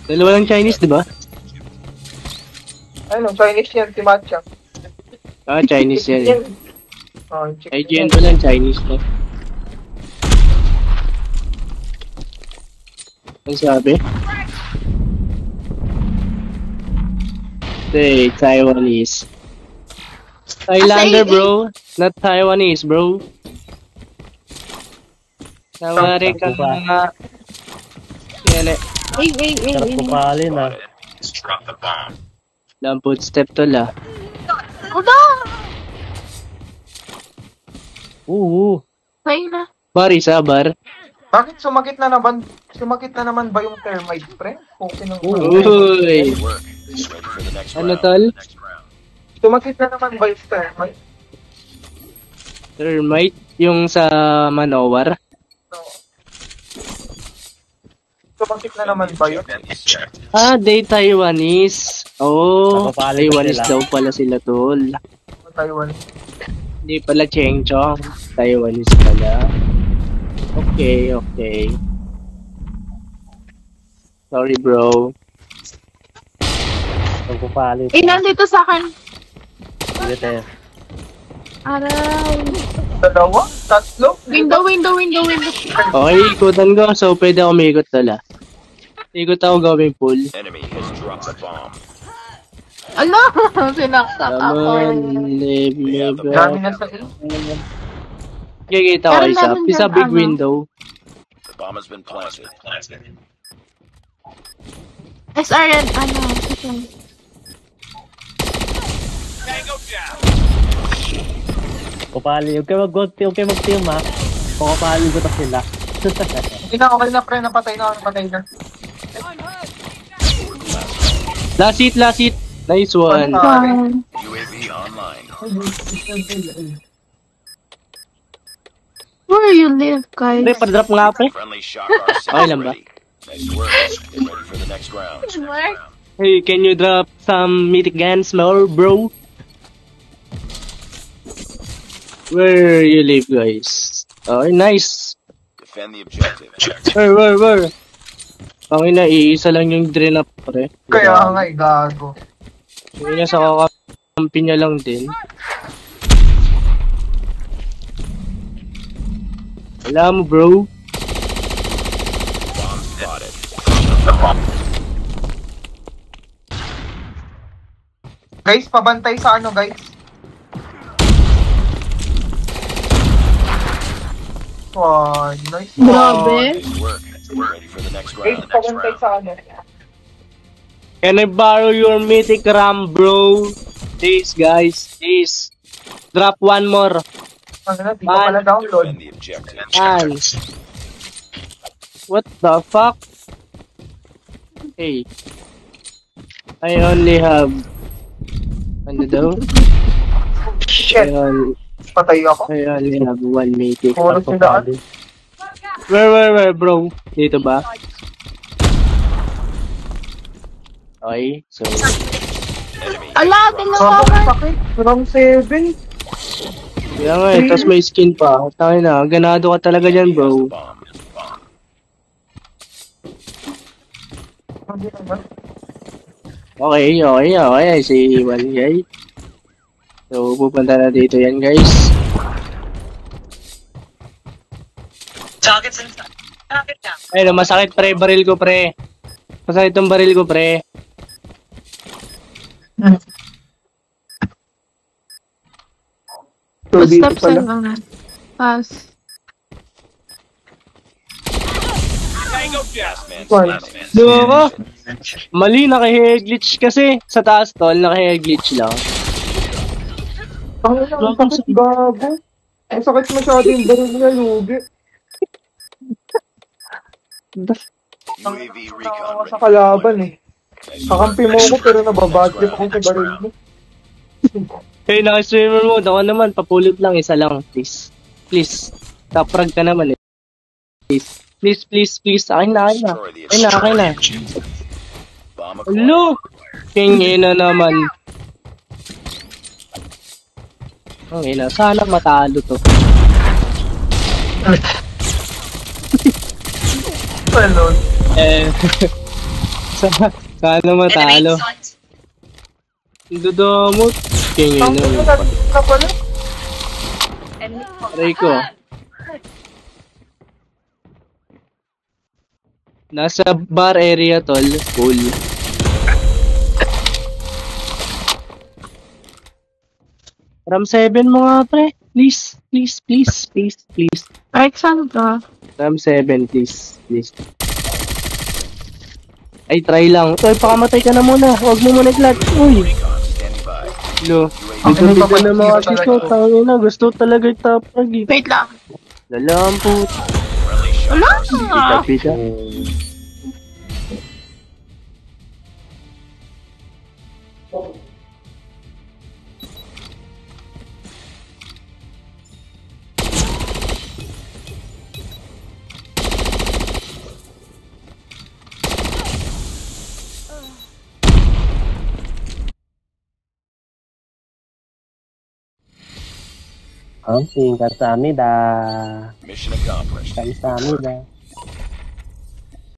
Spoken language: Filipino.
Dalawa lang Chinese, di ba? Ano, Chinese yan, si Matcha. Ah, Chinese yan. Oh, IGN pa lang, Chinese pa. Ano sabi? Say, Taiwanese. Thailander, bro. Not Taiwanese, bro. Nawari ka nga. Yan eh. Sarap kupalin ah. Lang footstep to la. Oo. Kaya na. Bar isa, bar. Bakit sumakit na naman ba yung thermite, pre? Okay nang Uy! Ano tol? Sumakit na naman ba yung thermite? Thermite? Yung sa Manowar? No. Sumakit na naman ba yun? Ah, they Taiwanese. Oh, Napapalad Taiwanese sila. daw pala sila tol. Taiwan. Hindi pala Cheng Chong. Taiwanese pala. Okay, okay. Sorry bro. Sarap kupalin. Nandito sa akin. Sige tayo. Aray. Dalawa? Tatlo? Window. Okay, ikutan ko. So, pwede ako umikot tala. Ikot ako gawing pool. Ano? Sinaksak ako. Naman, leave me Dami back. na sa Kikita ko Pero isa. meron Isa dyan, big ano? window. SR yan, ano? Kupali. Huwag kayo mag-team ha. Kupali ko to sila. okay na, pre. Napatay na. Last hit. Nice one. Where you live, guys? Pre, pa-drop nga pre. Okay lang ba? Hey, can you drop some mythic guns more, bro? Where you live, guys? Okay, nice. Where? Pangina, iisa lang yung drain up, pre. Kaya nga, gago. Yung ina sa kakampi niya lang din. Alam mo, bro. Guys, pabantay sa ano, guys? Wow, nice. Grabe. Guys, pabantay sa ano. Can I borrow your mythic RAM, bro? Please, guys. Please. Drop one more. Ano na, di ko pala download. Man. What the fuck? Hey. I only have... Ano daw? Shit, patay ako. I only have one mythic. Puro sila. Where, bro? Dito ba? Okay, so... Ala, dalawa. Sakit. From 7. Kaya nga eh, tas may skin pa. Tayo na, ganado ka talaga dyan, bro. Okay. I see one guy. So, pupunta na dito yan, guys. Ay, masakit pre, baril ko pre. Masakit tong baril ko pre. Footsteps lang mga. Pass. Loko! Mali, naka-hair-glitch kasi. Sa taas tol, naka-hair-glitch lang. Ang sakit, gago. Ang sakit masyado yung baril niya, lugi. Nakawa sa kalaban eh. Kakampi mo ako pero nababadlip ako sa baril mo. Hey, naka-streamer mode. Ako naman, papulit lang. Isa lang, please. Please. Top frag ka naman eh. Please. Akin na. Hello! King ina naman. Ang ina, sana matalo to. Ano? Eh, sana matalo. Dudamot. King Ang yun. na pala. Rico. Nasa bar area, tol. Cool. Ram 7 mo nga, pre. Please, please, please, please, please. Right, saan ka? Ram 7, please, please. Ay, try lang. Uy, pakamatay ka na muna. Huwag mo muna i-clutch. Uy. Lo. Bito-bito na mga gusto. Tangin na. Gusto talaga yung top frag eh. Wait lang. Lalampot. Wala! Pita-pita. Kamsamida. Mission accomplished. Kamsamida.